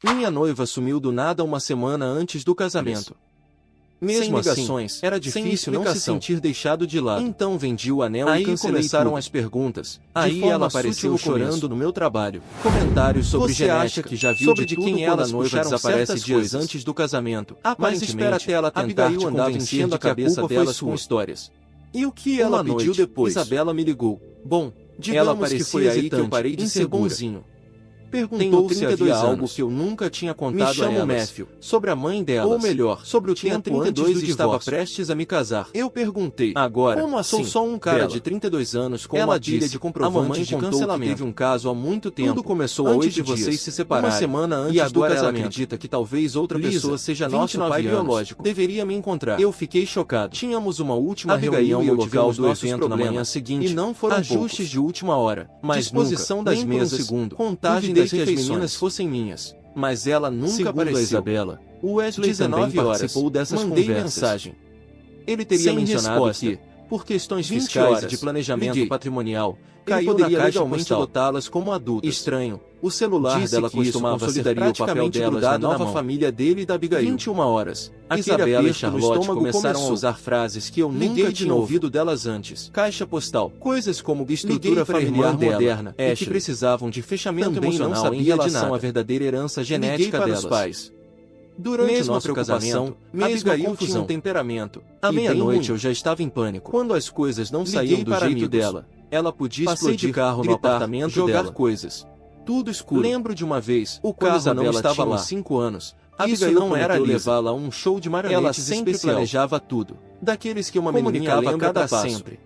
Minha noiva sumiu do nada uma semana antes do casamento. Mesmo Sem ligações, assim, era difícil não se explicação. sentir deixado de lado. Então vendi o anel Aí e cancelei começaram tudo. as perguntas. Aí Aí ela ela apareceu apareceu chorando chorando no meu trabalho. Comentários sobre Você genética acha que já viu sobre de tudo quem quando ela as noiva puxaram desaparece certas dias coisas. antes do casamento. Mas Aparentemente, espera até ela tentar Abigail te andava convencer enchendo de a que a cabeça culpa foi delas sua. com histórias. E o que ela Uma pediu noite, depois? Isabela me ligou. Bom, Digamos ela parecia que foi aí que eu hesitante, parei de ser insegura. bonzinho. Perguntou Tenho se 32 havia algo anos. que eu nunca tinha Me contado a chamo elas. Matthew. Sobre a mãe delas. Ou melhor, sobre o tinha tempo 32 antes do e estava divórcio. Prestes a me casar. Eu perguntei. Agora, Como assim? Sou só um cara dela. de 32 anos com Ela uma pilha disse, de a comprovantes mamãe de contou cancelamento. que Teve um caso há muito tempo. Tudo começou há antes 8 de dias. vocês se separarem. Uma semana antes e agora do ela casamento. acredita que talvez outra Lisa, pessoa seja nosso 29 pai anos, biológico. Deveria me encontrar. Eu fiquei chocado. Tínhamos uma última Abigail reunião e no eu local tivemos do nossos evento na problemas. manhã seguinte. E não foram ajustes poucos. de última hora. Mas Disposição nunca, das nem por um mesas, segundo. contagem Duvidei das que as refeições. meninas fossem minhas. Mas ela nunca Segundo a apareceu. Isabela, O Wesley 19 também horas. participou dessas Mandei conversas. mensagem. Ele teria Sem mencionado resposta. que, por questões 20 fiscais e horas. de planejamento Liguei. patrimonial, Caiu ele na poderia caixa legalmente postal. adotá-las como adultas. Estranho. O celular Disse dela que isso costumava ser consolidaria o papel praticamente delas na grudado na nova mão. família dele e da Abigail. 21 horas. Aquele Isabela e aperto no Charlotte estômago começaram começou. a usar frases que eu Liguei nunca de tinha novo. ouvido delas antes. Caixa postal. Coisas como estrutura Liguei pra familiar irmã dela, moderna e que Ashley. precisavam de fechamento Também não emocional em sabia de relação nada. à verdadeira herança Liguei genética para delas. os pais. Durante Mesmo nosso a preocupação, casamento, mesmo a Abigail tinha confusão. um temperamento. À À meia-noite meia-noite eu já estava em pânico. Quando as coisas não Liguei saíam do para jeito amigos. dela, ela podia Passei explodir de carro no gritar, apartamento jogar dela. coisas. Tudo escuro. Lembro de uma vez, O quando carro Isabela não estava tinha lá. uns 5 anos. Isso Abigail não era prometeu Lisa. levá-la a um show de marionetes Ela sempre especial. planejava tudo. Daqueles que uma menininha Comunicava lembra cada pra passo. sempre.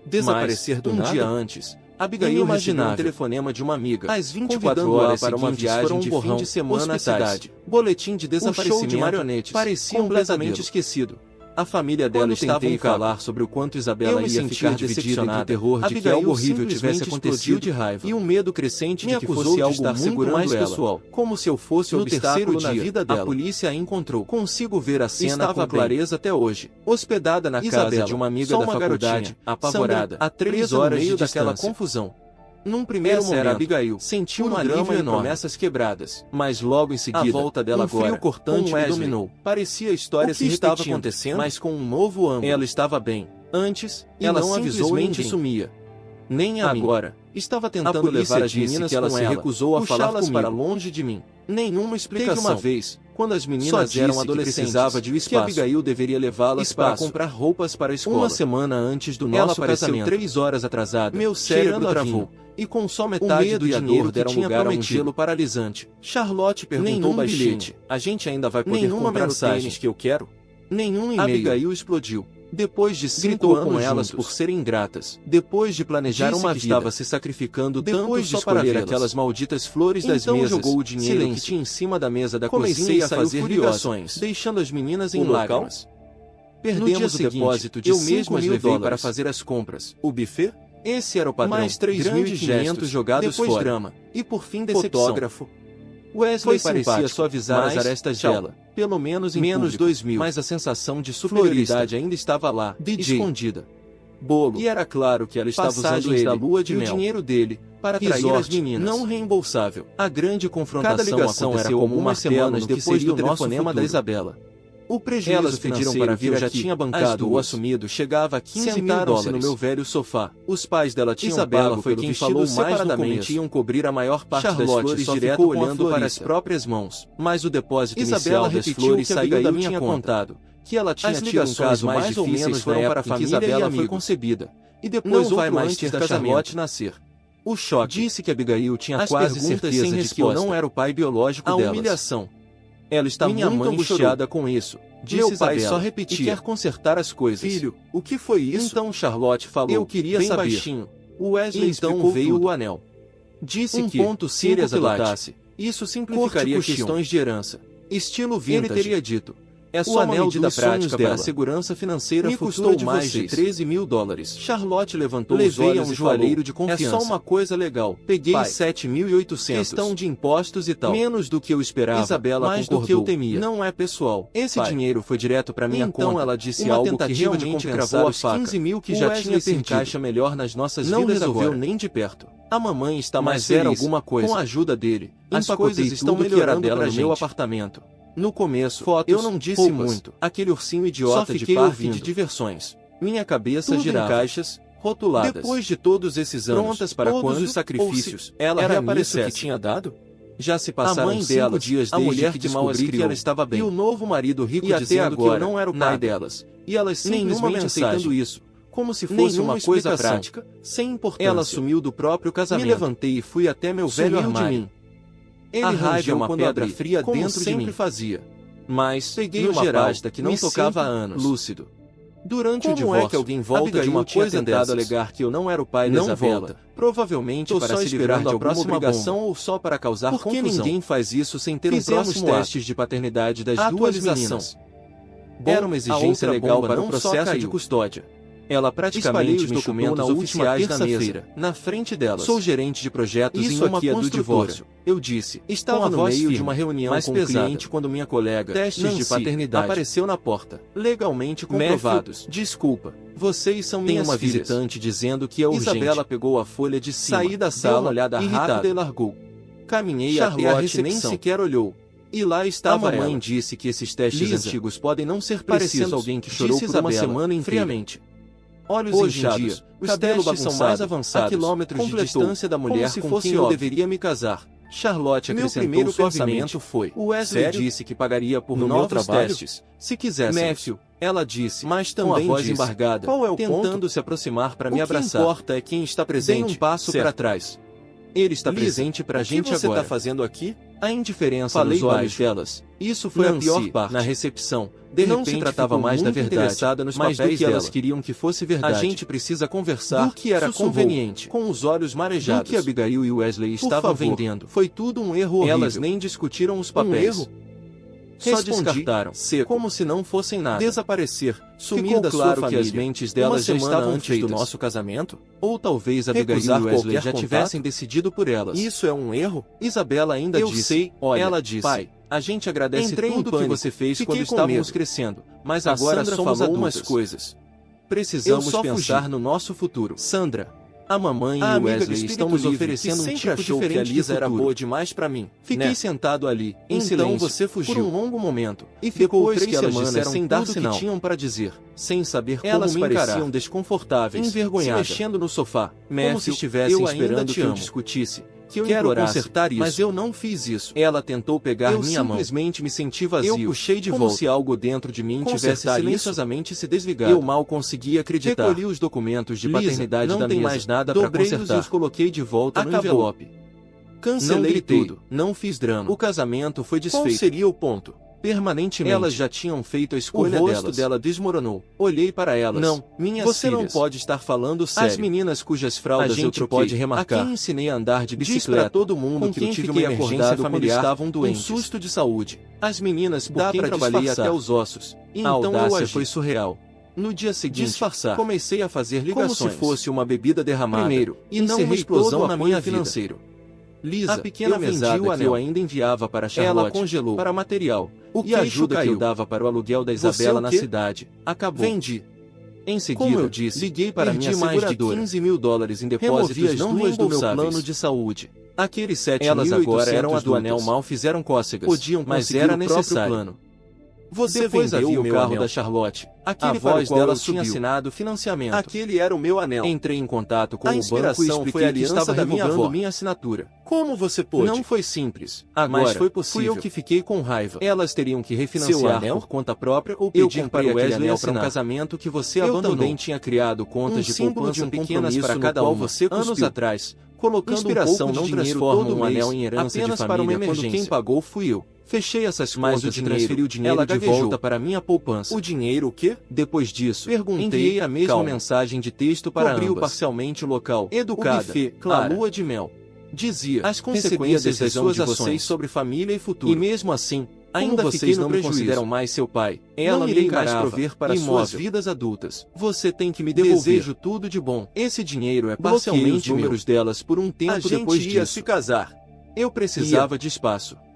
Desaparecer do um nada? dia antes, Abigail recebeu um Inimaginável. telefonema de uma amiga. Às 24 convidando-a horas para uma seguintes viagem foram de borrão, fim de semana à hospitais. cidade. Boletim de O show de desaparecimento marionetes parecia completamente completamente esquecido. A família dela Quando estava tentei em falar sobre o quanto eu Isabela me ia sentia ficar dividida decepcionada. entre o terror de que Abigail algo horrível tivesse simplesmente acontecido explodiu de raiva. e um medo crescente Me de que acusou fosse de algo estar muito segurando mais ela, pessoal, como se eu fosse no o obstáculo terceiro na dia, vida a dela. A polícia a encontrou. Consigo ver a cena Estava com bem. clareza até hoje. Hospedada na casa Isabela, de uma amiga só da uma faculdade, garotinha, apavorada, Sandra, a 3 presa no horas meio de daquela distância. confusão. Num primeiro Essa momento, era Abigail. sentiu Puro um drama alívio e enorme. promessas quebradas, mas logo em seguida, A volta dela um frio agora, cortante com me Wesley. dominou. Parecia a história O que se estava repetindo, acontecendo? mas com um novo ângulo. Ela estava bem. Antes, E ela não avisou simplesmente ninguém. sumia. Nem a mim. Agora, Estava a tentando polícia levar as disse meninas que ela com se ela, recusou a falar puxá-las comigo. para longe de mim. Nenhuma explicação. Teve uma vez, quando as só meninas disse eram que adolescentes, precisava de um que espaço. Abigail deveria levá-las para Espaço. comprar roupas para a escola. Uma semana antes do Ela nosso apareceu casamento. 3 horas atrasada. Meu Cheirando cérebro a travou. vinho. E com só metade medo do e a dinheiro dor que deram tinha lugar a um prometido. gelo paralisante. Charlotte perguntou Nenhum baixinho. bilhete. A gente ainda vai poder Nenhuma comprar o mensagem. tênis que eu quero? Nenhum e-mail. Abigail explodiu. Depois de 5 Gritou anos com elas juntos. por serem ingratas, depois de planejar Disse uma que vida, estava se sacrificando depois depois de de escolher escolher aquelas malditas flores das Então mesas, jogou o dinheiro silêncio. que tinha em cima da mesa da Comecei cozinha e a saiu fazer furiosa, ligações. deixando as meninas em O local? lágrimas. Perdemos dia o seguinte, depósito de eu 5 mesmo as mil levei dólares para fazer as compras. O buffet? Esse era o padrão. Mais 3.500 gestos, jogados depois fora. drama. E por fim decepção. Fotógrafo. Wesley Foi parecia simpático, suavizar as mas, arestas tchau. dela, pelo menos em Menos público, 2.000. mas a sensação de superioridade ainda estava lá, DJ. escondida. Bolo. E era claro que ela estava usando Passagens ele da lua de e o mel. dinheiro dele para atrair as Resort meninas. não reembolsável. A grande confrontação Cada ligação era aconteceu como algumas martelo semanas no que depois seria do o nosso telefonema da futuro. Isabela. O prejuízo Elas pediram financeiro para vir que eu já aqui, tinha as bancado ou duas. assumido chegava a 15 mil Sentaram-se dólares no no meu velho sofá. Os pais dela tinham Isabela pago foi pelo quem vestido falou mais no separadamente começo. e iam cobrir a maior parte das Charlotte flores só direto ficou com a olhando para as florista. Próprias mãos. Mas o depósito Isabela inicial das repetiu flores que saiu Abigail da minha tinha conta. contado. Que ela tinha As tido um ligações caso mais mais ou difíceis menos foram na para a época em que família e Isabela foi amigos. concebida. E Não depois vai outro mais antes ter da casamento. Charlotte nascer. O choque disse que Abigail tinha As quase perguntas certeza sem de que eu não resposta. era o pai biológico A delas. humilhação. Ela está Minha muito mãe angustiada com isso. Disse Meu pai Isabela, só repetia. e quer consertar as coisas. Filho, o que foi isso? Então Charlotte falou. Eu queria bem saber. baixinho. O Wesley Então então veio veio o o anel. Disse Um que, ponto se eles cinco quilates. adotasse, isso simplificaria Corte puxion. questões de herança. Estilo vintage. Ele teria dito. É O só uma anel medida dos prática sonhos para a dela. segurança financeira Me futura custou de mais de vocês. 13 mil dólares. Charlotte levantou os Levei a olhos um e joalheiro falou, de confiança. é só uma coisa legal. Peguei Pai, 7.800. Questão de impostos e tal. Menos do que eu esperava. Isabela mais concordou. do que eu temia. Não é pessoal. Esse Pai. dinheiro foi direto para minha Então conta. ela disse uma algo que tentativa de realmente compensar cravou a os faca. 15 mil que O já Wesley tinha se perdido. encaixa melhor nas nossas Não vidas resolveu agora. nem de perto. A mamãe está mais Mas era feliz. alguma coisa. Com a ajuda dele, as Empacotei coisas estão tudo que era melhorando dela para no meu meu apartamento. No começo, Fotos, eu não disse roupas, muito. Aquele ursinho idiota Só de fiquei parque ouvindo. de diversões. Minha cabeça Tudo em girava. caixas, Rotuladas. Depois de todos esses anos, Prontas para todos quando? os sacrifícios, Ou se ela era reaparecesse. nisso que tinha dado? Já se A passaram mãe 5 delas, dias a desde mulher que de mal as descobri que criou, ela estava bem. e o novo marido rico E até dizendo que agora, eu não era o pai nada. delas. E elas Nenhuma simplesmente mensagem. aceitando isso, como se fosse Nenhuma uma coisa explicação. prática, sem importância. Ela sumiu do próprio casamento. Me levantei e fui até meu velho de armário. mim. Ele A rangeu raiva é uma quando pedra abri, fria como dentro de sempre mim. fazia. Mas Peguei no uma geral, pasta que não me tocava há sinto anos. lúcido. Durante Como o divórcio, é que alguém volta Abigail de uma tinha coisa tentado dessas? alegar que eu não era o pai Não da Isabela. volta. Provavelmente Tô para só se livrar esperando de a alguma próxima obrigação bomba. ou só para causar Por que confusão. ninguém faz isso sem ter Fizemos próximo testes de paternidade das A duas atualização. meninas. Bom, Era uma a exigência outra legal bomba para o não só processo de caiu. custódia. Ela Espalhei praticamente os me chutou documentos na última oficiais na terça-feira, mesa. na frente delas. Sou gerente de projetos Isso em uma aqui é do construtora. divórcio. Eu disse. Estava com a no voz meio de firme, uma reunião mais com um pesada. cliente quando minha colega, Testes Nancy, de paternidade. apareceu na porta. Legalmente comprovados. Matthew, desculpa. Vocês são Tem minhas uma filhas. visitante dizendo que é urgente. Isabela pegou a folha de cima. Saí da deu sala, uma olhada irritada. rápida e largou. Caminhei Charlotte até a recepção. nem sequer olhou. E lá estava A mamãe ela. Disse que esses testes Lisa, antigos podem não ser parecendo precisos. alguém que chorou disse por uma Isabela, semana inteira. friamente. Olhos Hoje em inchados, dia, os cabelo testes são bagunçado, mais avançados, a quilômetros de completou, distância da mulher como se com fosse quem eu óbvio. deveria me casar. Charlotte Meu acrescentou primeiro suavemente. pensamento foi, O Wesley sério? disse que pagaria por No meu novos trabalho? testes, se quisesse. Matthew, ela disse, mas com a também voz disse, embargada, qual é o tentando ponto? se aproximar para O me que abraçar. importa é quem está presente. Dei um passo certo. para trás. Ele está Lisa, presente para a o que gente você agora. tá fazendo aqui? A indiferença Falei nos olhos baixo. delas. Isso foi Nancy, a pior parte. Na recepção, De não repente se tratava ficou mais da muito verdade, interessada nos mas do papéis que elas dela. queriam que fosse verdade. A gente precisa conversar do que era sussurrou, conveniente. com os olhos marejados. Do que Abigail e Wesley estavam favor. vendendo. Foi tudo um erro horrível. Elas nem discutiram os papéis. erro? Só Respondi, descartaram, seco. como se não fossem nada. Desaparecer, Sumir ficou da claro sua que família. as mentes Uma delas já semana estavam antes feitas. do nosso casamento? Ou talvez Abigail Recusar e Wesley qualquer já contato? tivessem decidido por elas. Isso é um erro? Isabela ainda Eu disse, sei, olha, ela disse, pai, a gente agradece entrei em tudo que pânico, você fez fiquei quando com estávamos medo. crescendo, mas A agora Sandra somos falou adultas. umas coisas. Precisamos Eu só pensar fugi. no nosso futuro. Sandra, a mamãe A e o amiga do Wesley espírito estão nos livre, oferecendo que um sempre tipo achou que a diferente de Lisa era futuro. boa demais para mim. Fiquei sentado ali, em Então silêncio, você fugiu. por um longo momento. E ficou Depois 3 que elas semanas disseram sem tudo dar que sinal. tinham para dizer, sem saber como Elas me pareciam encarar. desconfortáveis, envergonhadas. se mexendo no sofá, como Matthew, se estivessem eu ainda esperando te que eu amo. discutisse, que eu Quero implorasse, consertar isso. mas eu não fiz isso. Ela tentou pegar Eu minha mão. simplesmente me senti vazio. Eu puxei de como volta. se algo dentro de mim tivesse Consertar isso? silenciosamente se desligado. Eu mal conseguia acreditar. Recolhi os documentos de Lisa, paternidade não da tem mesa. mais nada pra Dobrei-os consertar. e os coloquei de volta no Acabou. envelope. Cancelei Não gritei. tudo. Não fiz drama. O casamento foi desfeito. Qual seria o ponto? Permanentemente. Elas já tinham feito a escolha O rosto delas. dela desmoronou. Olhei para elas. Não, minhas você filhas. não pode estar falando sério. As meninas cujas fraldas a gente eu troquei. pode remarcar. A quem ensinei a andar de Diz bicicleta. pra todo mundo com que quem eu tive fiquei uma emergência acordado familiar, quando estavam doentes. susto de saúde. As meninas por Dá quem pra trabalhei disfarçar. até os ossos. A Então eu audácia agi. foi surreal. No dia seguinte, Disfarçar. comecei a fazer ligações. Como se fosse uma bebida derramada. Primeiro, e não uma encerrei explosão todo o na apoio minha financeiro. financeiro. Lisa, A pequena eu vendi mesada o que anel eu ainda enviava para Charlotte. Ela congelou. Para material. O E a queixo ajuda que caiu. eu dava para o aluguel da Você Isabela o na quê? cidade. Acabou. Vendi. Em seguida, Como eu disse, liguei para perdi minha mais de seguradora. $15 mil em depósitos Removi as não duas do meu reembolsáveis. plano de saúde. Aqueles Elas 7.800 agora eram do anel adultas. mal fizeram cócegas. Podiam mas conseguir era o próprio necessário. plano. Você Depois vendeu havia o o meu carro anel. da Charlotte. Aquele A para o voz qual dela eu tinha subiu. assinado financiamento. Aquele era o meu anel. Entrei em contato com A o banco e inspiração expliquei foi a que aliança estava da minha revogando avó. minha assinatura. Como você pôde? Não foi simples. Agora, mas foi possível. fui eu que fiquei com raiva. Elas teriam que Seu refinanciar anel? por conta própria ou Eu pedir comprei para o aquele Wesley anel para um assinar. casamento que você Eu abandonou. também tinha criado contas Um de símbolo poupança de um pequenas compromisso para no cada qual uma. você Anos cuspiu. atrás, colocando Inspiração um pouco não de dinheiro transforma todo um anel mês, em herança de apenas para uma família quando emergência. quem pagou fui eu. Fechei essas Mas contas o e dinheiro, transferi o dinheiro ela de gaguejou. volta para minha poupança. O dinheiro o quê? Depois disso, Perguntei, enviei a mesma calma. mensagem de texto para Cobriu ambas. parcialmente o local. Educada, O buffet, a Clara. lua de mel. Dizia, As recebi a consequências das decisão suas de vocês ações. sobre família e futuro. E mesmo assim, ainda vocês fiquei no não me prejuízo. consideram mais seu pai. Ela Não me irei mais encarava, prover para imóvel. suas vidas adultas. Você tem que me devolver. Desejo tudo de bom. Esse dinheiro é Bloqueei parcialmente os os números delas por um tempo A gente depois ia disso. se casar. Eu precisava de espaço.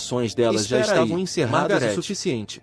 obrigações delas já Espera estavam aí, encerradas Margaret. o suficiente.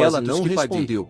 propósitos ela não que paguei. respondeu.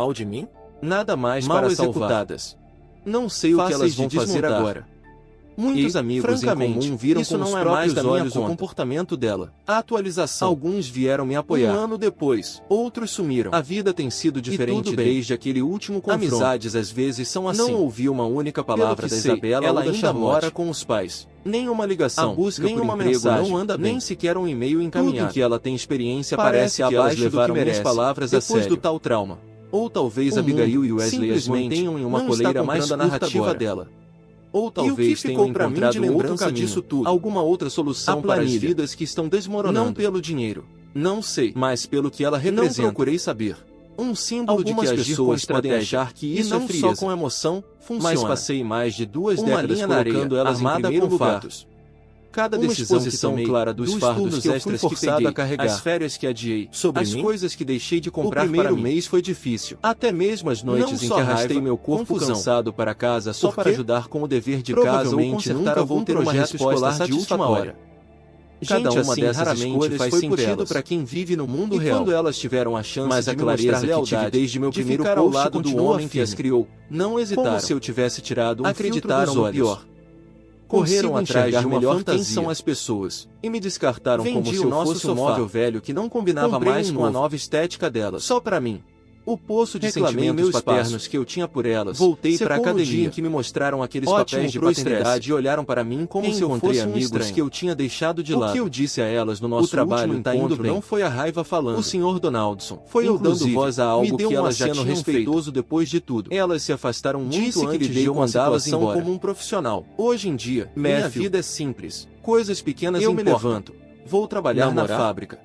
mal de mim? Nada mais Mal para executadas. Não sei o que elas vão fazer agora. Muitos amigos em comum viram isso com os não é mais próprios da minha olhos o conta. comportamento dela. A atualização. Alguns vieram me apoiar. Um ano depois, outros sumiram. A vida tem sido diferente tudo bem. desde aquele último confronto. Amizades às vezes são assim. Não ouvi uma única palavra da sei, Isabela ela ou da ainda Charlotte. mora Com os pais. Nenhuma ligação, A busca nem por uma emprego mensagem, não anda bem. nem sequer um e-mail encaminhado. Tudo que ela tem experiência parece que elas levaram minhas palavras a sério. do tal trauma. Ou talvez O Abigail e mundo Wesley as simplesmente mantenham em uma não está coleira mais comprando a curta narrativa agora. dela. Ou talvez que ficou tenham pra mim de encontrado outro lembrança caminho, disso tudo? alguma outra solução A para as planilha. vidas que estão desmoronando. Não pelo dinheiro, não sei, mas pelo que ela representa. Não procurei saber. Um símbolo Algumas de que as pessoas pessoas podem podem achar que e isso não é frieza. só com emoção, funciona. Mas passei mais de 2 Uma décadas linha na areia, colocando elas em armada primeiro com lugar. fatos. Cada Uma decisão que exposição tomei, clara dos fardos turnos que eu fui extras forçado peguei, a carregar. as férias que adiei, Sobre as mim, coisas que deixei de comprar o primeiro para mim. mês foi difícil. Até mesmo as noites Não em só que arrastei raiva, meu corpo confusão. cansado para casa só para Porque ajudar com o dever de casa ou provavelmente consertar nunca algum vou ter uma projeto resposta escolar de última hora. Cada Gente uma assim dessas raramente escolhas faz foi por sentido elas. para quem vive no mundo E real. quando Elas tiveram a chance Mas de a me clareza mostrar que tive lealdade desde meu de primeiro ficar ao post lado do continua homem que as firme. criou, não hesitaram. Como se eu tivesse tirado um Acreditaram filtro no dos olhos. pior. Correram Consigo atrás de enxergar uma melhor fantasia. quem são as pessoas e me descartaram Vendi como se o eu nosso fosse um sofá. móvel velho que não combinava Comprei mais um com a novo. nova estética delas. Só para mim. O poço de Reclamei sentimentos meu paternos espaço. que eu tinha por elas. Voltei Secou pra no academia. dia em que me mostraram aqueles Ótimo papéis de pro estresse. paternidade e olharam para mim como se eu Encontrei fosse um amigos estranho que eu tinha deixado de O lado. que eu disse a elas no nosso trabalho último tá indo encontro bem. não foi a raiva falando. O Sr. Donaldson foi eu dando Inclusive, voz a me algo deu que um elas já aceno tinham respeitoso feito depois de tudo. Elas se afastaram muito Disse que antes de lidei eu com a mandá-las situação embora. como um profissional. Hoje em dia, minha Méfio. vida é simples. Coisas pequenas Eu me importam. levanto. Vou trabalhar na Namorar? fábrica.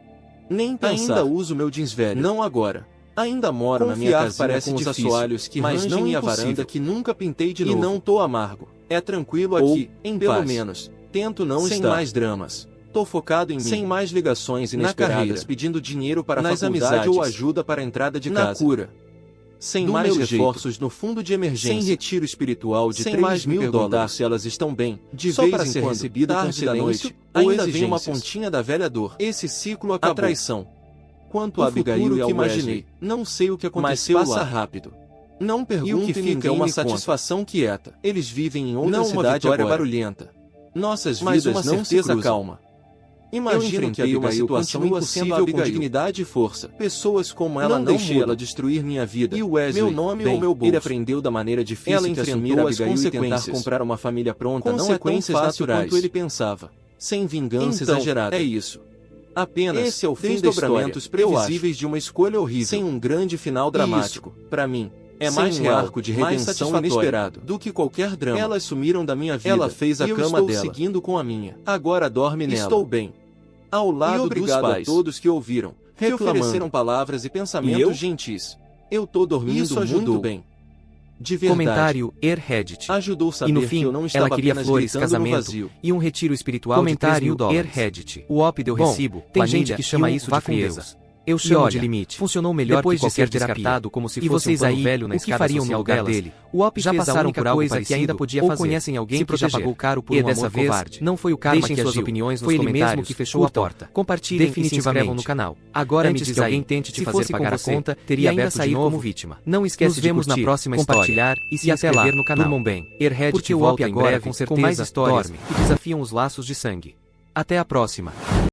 Nem pensar. Ainda uso meu jeans velho. Não agora. Ainda moro na minha Confiar casinha parece com os difícil, assoalhos que mas rangem não e a impossível. varanda que nunca pintei de E novo. não tô amargo. É tranquilo Ou aqui, em pelo paz. menos. Tento não Sem estar. mais dramas. Tô focado em mim. Sem mais ligações Na inesperadas carreira. pedindo dinheiro para Nas faculdade amizades. ou ajuda para a entrada de Na casa. cura. Sem Do mais meu reforços no fundo de emergência. Sem retiro espiritual de Sem 3 mais mil me dólares perguntar se elas estão bem. De Só vez para em ser quando, recebido com tarde da silêncio noite, ou ainda vem uma exigências. pontinha da velha dor. Esse ciclo acabou. A traição. Quanto O a Abigail futuro e ao que Wesley, imaginei. não sei o que Mas aconteceu passa lá. rápido. Não pergunte E o que fica ninguém é uma me conta. satisfação quieta. Eles vivem em outra Não uma cidade vitória agora. barulhenta. Nossas Mas vidas uma não se certeza cruzam. calma. Imagino que enfrentei uma Abigail situação continua sendo impossível Abigail. com dignidade e força. Pessoas como ela Não não deixei mudam. ela destruir minha vida. E o Wesley, meu nome bem, ou meu bolso. ele aprendeu da maneira difícil Ela que enfrentou assumir as Abigail e tentar consequências. comprar uma família pronta não é tão Consequências fácil naturais. quanto ele pensava. Sem vingança Então, exagerada. É isso. Apenas Esse é o fim da desdobramentos história, eu previsíveis de uma escolha horrível. Sem um grande final dramático. Para mim, é Sem mais um real, arco de mais redenção satisfatório inesperado. do que qualquer drama. Elas sumiram da minha vida. Ela fez a e eu cama estou dela. seguindo com a minha. Agora dorme nela. Estou bem. Ao lado obrigado dos a pais. todos que ouviram, que reclamando. ofereceram palavras e pensamentos E eu? gentis. Eu tô dormindo Isso muito ajudou. bem. De verdade. Comentário Erredit. Ajudou saber E no que fim, eu não estava ela queria apenas flores, gritando no casamento vazio. e um retiro espiritual Comentário de $3.000. Erredit. O op deu Bom, recibo, tem planilha gente que chama e isso vá de com frieza. Deus. Eu chamo olha, de limite. funcionou melhor Depois que de ser qualquer terapia. descartado como se E fosse vocês um plano aí, velho na o que escada fariam no social lugar delas. dele? O op Já fez a passaram única por algo coisa que parecido? ainda podia Ou fazer. conhecem alguém Se que já proteger. pagou caro por e um dessa amor vez, covarde? não foi o karma Deixem que suas agiu. opiniões nos Foi ele comentários. mesmo que fechou a Curtam, porta. Compartilhem e se inscrevam definitivamente. no canal. Agora Antes me diz que aí, alguém tente te se fazer fosse pagar com a você, conta, teria e ainda aberto de sair novo como vítima. Não esquece Nos de vemos curtir, na próxima compartilhar e se inscrever no canal. Durmam bem. Erredit Porque o volta op em agora breve com com certeza mais histórias dorme. que desafiam os laços de sangue. Até a próxima.